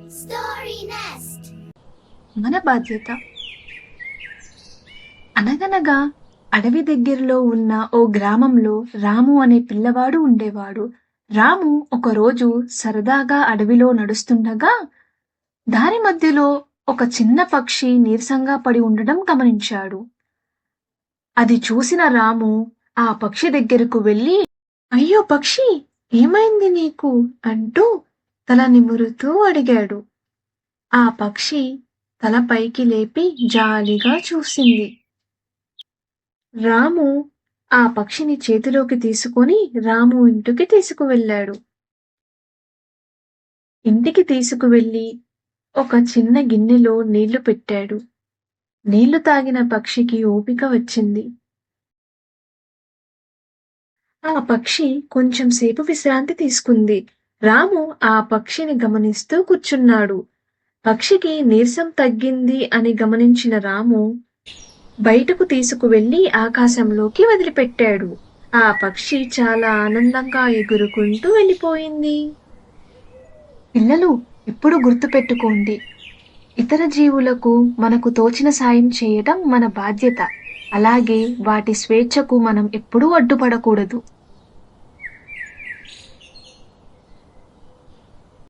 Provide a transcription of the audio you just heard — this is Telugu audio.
Story Nest. మన బాధ్యత. అనగనగా అడవి దగ్గరలో ఉన్న ఓ గ్రామంలో రాము అనే పిల్లవాడు ఉండేవాడు. రాము ఒకరోజు సరదాగా అడవిలో నడుస్తుండగా దారి మధ్యలో ఒక చిన్న పక్షి నీరసంగా పడి ఉండడం గమనించాడు. అది చూసిన రాము ఆ పక్షి దగ్గరకు వెళ్ళి, అయ్యో పక్షి, ఏమైంది నీకు అంటూ తల నిమురుతూ అడిగాడు. ఆ పక్షి తల పైకి లేపి జాలిగా చూసింది. రాము ఆ పక్షిని చేతిలోకి తీసుకొని రాము ఇంటికి తీసుకువెళ్ళాడు. ఇంటికి తీసుకువెళ్ళి ఒక చిన్న గిన్నెలో నీళ్లు పెట్టాడు. నీళ్లు తాగిన పక్షికి ఓపిక వచ్చింది. ఆ పక్షి కొంచెం సేపు విశ్రాంతి తీసుకుంది. రాము ఆ పక్షిని గమనిస్తూ కూర్చున్నాడు. పక్షికి నీరసం తగ్గింది అని గమనించిన రాము బయటకు తీసుకువెళ్లి ఆకాశంలోకి వదిలిపెట్టాడు. ఆ పక్షి చాలా ఆనందంగా ఎగురుకుంటూ వెళ్ళిపోయింది. పిల్లలు, ఎప్పుడు గుర్తుపెట్టుకోండి, ఇతర జీవులకు మనకు తోచిన సాయం చేయడం మన బాధ్యత. అలాగే వాటి స్వేచ్ఛకు మనం ఎప్పుడూ అడ్డుపడకూడదు.